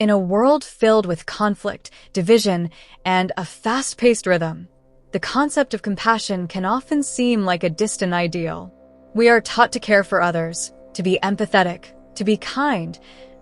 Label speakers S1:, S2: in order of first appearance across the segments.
S1: In a world filled with conflict, division, and a fast-paced rhythm, the concept of compassion can often seem like a distant ideal. We are taught to care for others, to be empathetic, to be kind,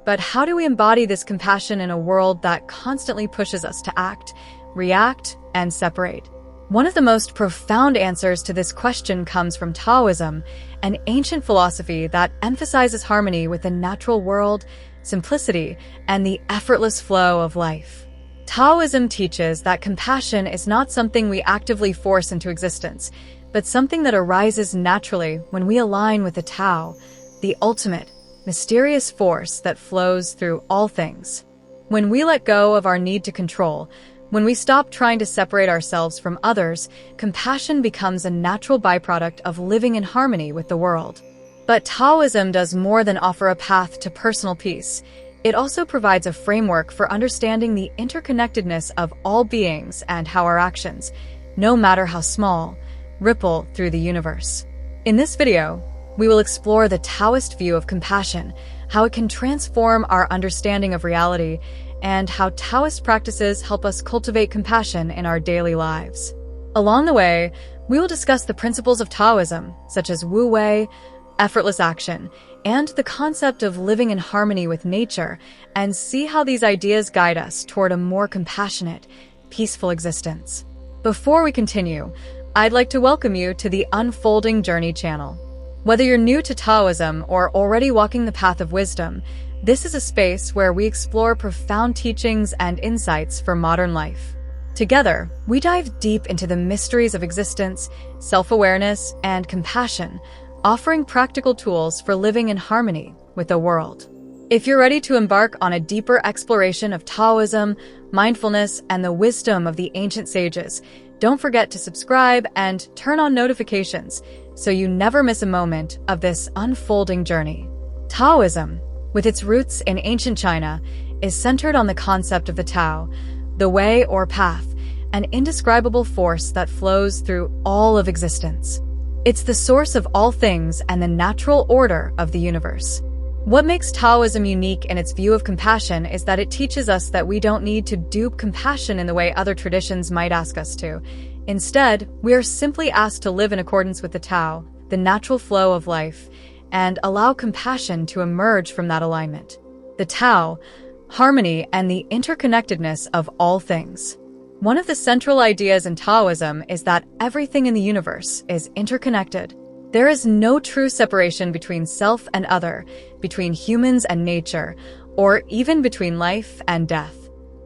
S1: but how do we embody this compassion in a world that constantly pushes us to act, react, and separate? One of the most profound answers to this question comes from Taoism, an ancient philosophy that emphasizes harmony with the natural world, simplicity, and the effortless flow of life. Taoism teaches that compassion is not something we actively force into existence, but something that arises naturally when we align with the Tao, the ultimate, mysterious force that flows through all things. When we let go of our need to control, when we stop trying to separate ourselves from others, compassion becomes a natural byproduct of living in harmony with the world. But Taoism does more than offer a path to personal peace. It also provides a framework for understanding the interconnectedness of all beings and how our actions, no matter how small, ripple through the universe. In this video, we will explore the Taoist view of compassion, how it can transform our understanding of reality, and how Taoist practices help us cultivate compassion in our daily lives. Along the way, we will discuss the principles of Taoism, such as Wu Wei, effortless action, and the concept of living in harmony with nature, and see how these ideas guide us toward a more compassionate, peaceful existence. Before we continue, I'd like to welcome you to the Unfolding Journey channel. Whether you're new to Taoism or already walking the path of wisdom, this is a space where we explore profound teachings and insights for modern life. Together, we dive deep into the mysteries of existence, self-awareness, and compassion, offering practical tools for living in harmony with the world. If you're ready to embark on a deeper exploration of Taoism, mindfulness, and the wisdom of the ancient sages, don't forget to subscribe and turn on notifications so you never miss a moment of this unfolding journey. Taoism, with its roots in ancient China, is centered on the concept of the Tao, the way or path, an indescribable force that flows through all of existence. It's the source of all things and the natural order of the universe. What makes Taoism unique in its view of compassion is that it teaches us that we don't need to dupe compassion in the way other traditions might ask us to. Instead, we are simply asked to live in accordance with the Tao, the natural flow of life, and allow compassion to emerge from that alignment. The Tao, harmony, and the interconnectedness of all things. One of the central ideas in Taoism is that everything in the universe is interconnected. There is no true separation between self and other, between humans and nature, or even between life and death.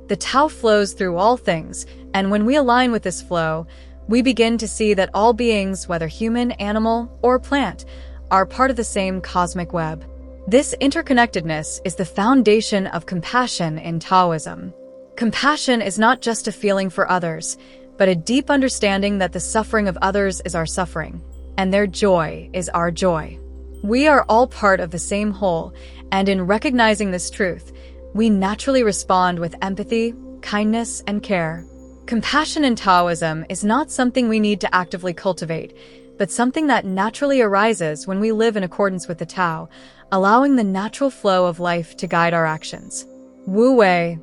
S1: The Tao flows through all things, and when we align with this flow, we begin to see that all beings, whether human, animal, or plant, are part of the same cosmic web. This interconnectedness is the foundation of compassion in Taoism. Compassion is not just a feeling for others, but a deep understanding that the suffering of others is our suffering, and their joy is our joy. We are all part of the same whole, and in recognizing this truth, we naturally respond with empathy, kindness, and care. Compassion in Taoism is not something we need to actively cultivate, but something that naturally arises when we live in accordance with the Tao, allowing the natural flow of life to guide our actions. Wu Wei,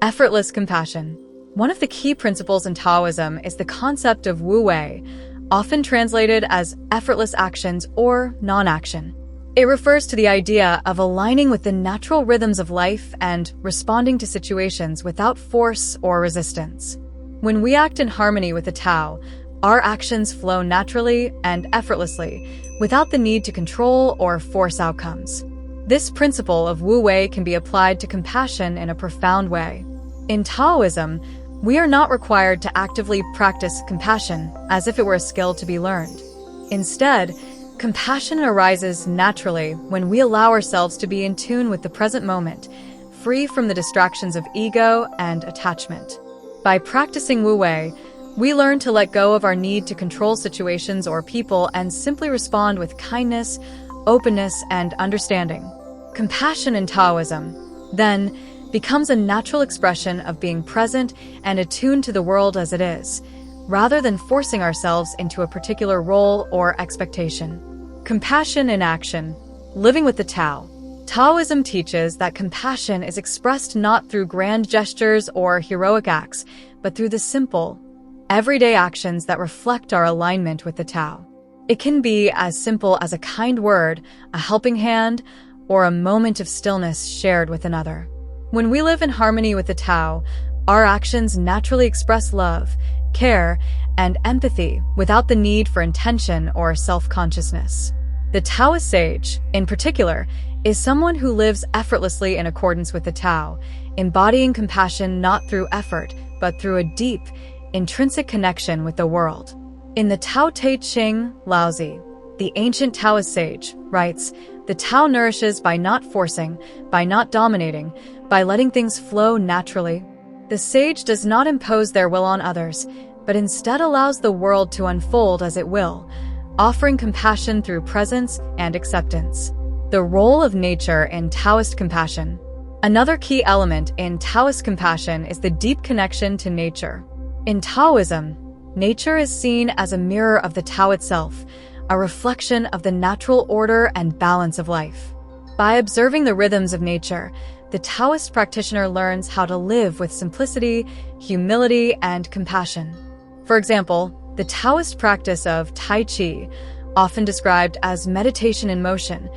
S1: effortless compassion. One of the key principles in Taoism is the concept of Wu Wei, often translated as effortless actions or non-action. It refers to the idea of aligning with the natural rhythms of life and responding to situations without force or resistance. When we act in harmony with the Tao, our actions flow naturally and effortlessly, without the need to control or force outcomes. This principle of Wu Wei can be applied to compassion in a profound way. In Taoism, we are not required to actively practice compassion as if it were a skill to be learned. Instead, compassion arises naturally when we allow ourselves to be in tune with the present moment, free from the distractions of ego and attachment. By practicing Wu Wei, we learn to let go of our need to control situations or people and simply respond with kindness, openness, and understanding. Compassion in Taoism, then, becomes a natural expression of being present and attuned to the world as it is, rather than forcing ourselves into a particular role or expectation. Compassion in action, living with the Tao. Taoism teaches that compassion is expressed not through grand gestures or heroic acts, but through the simple, everyday actions that reflect our alignment with the Tao. It can be as simple as a kind word, a helping hand, or a moment of stillness shared with another. When we live in harmony with the Tao, our actions naturally express love, care, and empathy without the need for intention or self-consciousness. The Taoist sage, in particular, is someone who lives effortlessly in accordance with the Tao, embodying compassion not through effort, but through a deep, intrinsic connection with the world. In the Tao Te Ching, Laozi, the ancient Taoist sage, writes, "The Tao nourishes by not forcing, by not dominating, by letting things flow naturally." The sage does not impose their will on others, but instead allows the world to unfold as it will, offering compassion through presence and acceptance. The role of nature in Taoist compassion. Another key element in Taoist compassion is the deep connection to nature. In Taoism, nature is seen as a mirror of the Tao itself, a reflection of the natural order and balance of life. By observing the rhythms of nature, the Taoist practitioner learns how to live with simplicity, humility, and compassion. For example, the Taoist practice of Tai Chi, often described as meditation in motion,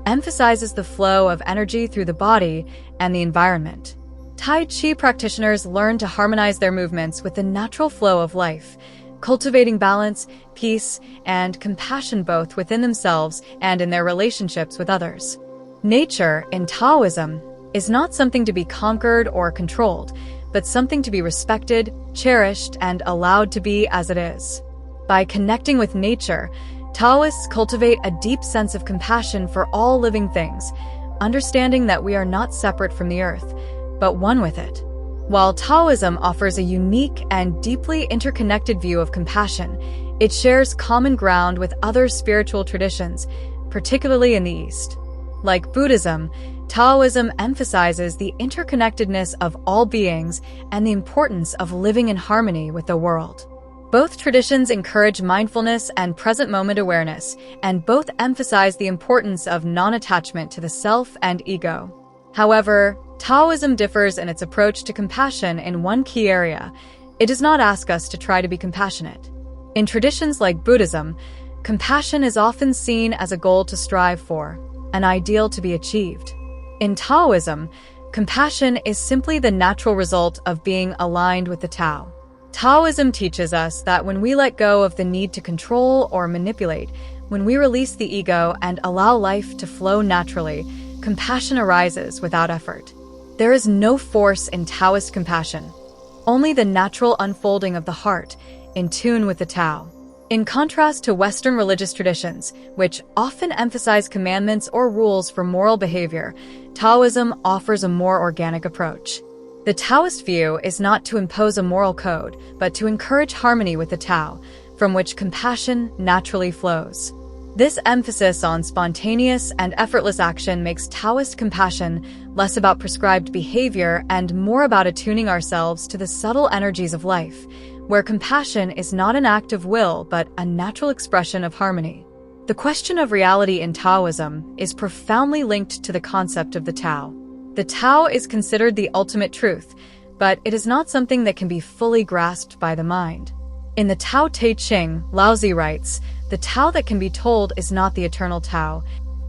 S1: emphasizes the flow of energy through the body and the environment. Tai Chi practitioners learn to harmonize their movements with the natural flow of life, cultivating balance, peace, and compassion both within themselves and in their relationships with others. Nature, in Taoism, is not something to be conquered or controlled, but something to be respected, cherished, and allowed to be as it is. By connecting with nature, Taoists cultivate a deep sense of compassion for all living things, understanding that we are not separate from the earth, but one with it. While Taoism offers a unique and deeply interconnected view of compassion, it shares common ground with other spiritual traditions, particularly in the East. Like Buddhism, Taoism emphasizes the interconnectedness of all beings and the importance of living in harmony with the world. Both traditions encourage mindfulness and present moment awareness, and both emphasize the importance of non-attachment to the self and ego. However, Taoism differs in its approach to compassion in one key area. It does not ask us to try to be compassionate. In traditions like Buddhism, compassion is often seen as a goal to strive for, an ideal to be achieved. In Taoism, compassion is simply the natural result of being aligned with the Tao. Taoism teaches us that when we let go of the need to control or manipulate, when we release the ego and allow life to flow naturally, compassion arises without effort. There is no force in Taoist compassion, only the natural unfolding of the heart, in tune with the Tao. In contrast to Western religious traditions, which often emphasize commandments or rules for moral behavior, Taoism offers a more organic approach. The Taoist view is not to impose a moral code, but to encourage harmony with the Tao, from which compassion naturally flows. This emphasis on spontaneous and effortless action makes Taoist compassion less about prescribed behavior and more about attuning ourselves to the subtle energies of life, where compassion is not an act of will but a natural expression of harmony. The question of reality in Taoism is profoundly linked to the concept of the Tao. The Tao is considered the ultimate truth, but it is not something that can be fully grasped by the mind. In the Tao Te Ching, Laozi writes, "The Tao that can be told is not the eternal Tao."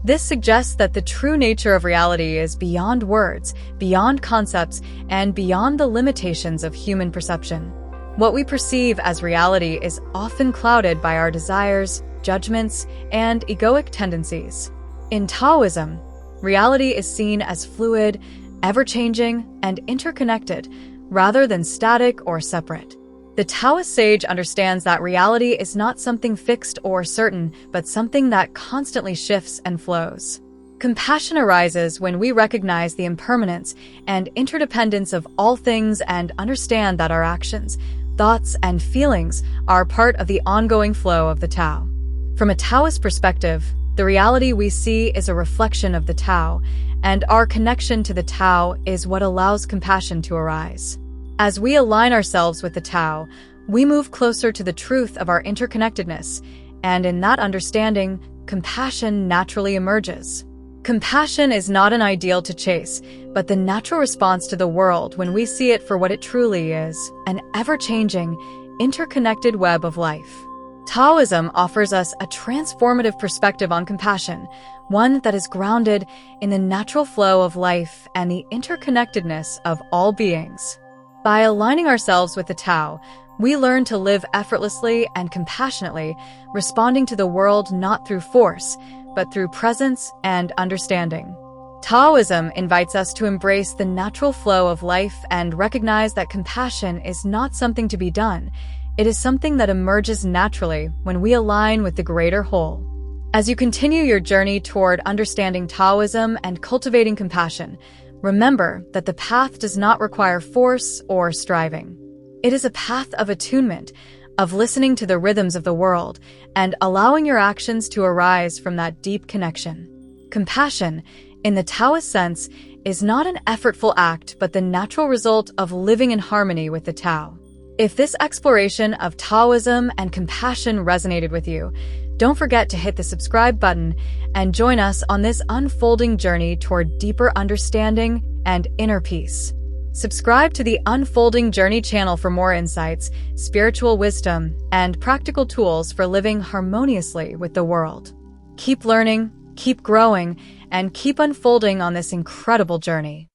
S1: This suggests that the true nature of reality is beyond words, beyond concepts, and beyond the limitations of human perception. What we perceive as reality is often clouded by our desires, judgments, and egoic tendencies. In Taoism, reality is seen as fluid, ever-changing, and interconnected, rather than static or separate. The Taoist sage understands that reality is not something fixed or certain, but something that constantly shifts and flows. Compassion arises when we recognize the impermanence and interdependence of all things and understand that our actions, thoughts, and feelings are part of the ongoing flow of the Tao. From a Taoist perspective, the reality we see is a reflection of the Tao, and our connection to the Tao is what allows compassion to arise. As we align ourselves with the Tao, we move closer to the truth of our interconnectedness, and in that understanding, compassion naturally emerges. Compassion is not an ideal to chase, but the natural response to the world when we see it for what it truly is, an ever-changing, interconnected web of life. Taoism offers us a transformative perspective on compassion, one that is grounded in the natural flow of life and the interconnectedness of all beings. By aligning ourselves with the Tao, we learn to live effortlessly and compassionately, responding to the world not through force, but through presence and understanding. Taoism invites us to embrace the natural flow of life and recognize that compassion is not something to be done. It is something that emerges naturally when we align with the greater whole. As you continue your journey toward understanding Taoism and cultivating compassion, remember that the path does not require force or striving. It is a path of attunement, of listening to the rhythms of the world, and allowing your actions to arise from that deep connection. Compassion, in the Taoist sense, is not an effortful act but the natural result of living in harmony with the Tao. If this exploration of Taoism and compassion resonated with you, don't forget to hit the subscribe button and join us on this unfolding journey toward deeper understanding and inner peace. Subscribe to the Unfolding Journey channel for more insights, spiritual wisdom, and practical tools for living harmoniously with the world. Keep learning, keep growing, and keep unfolding on this incredible journey.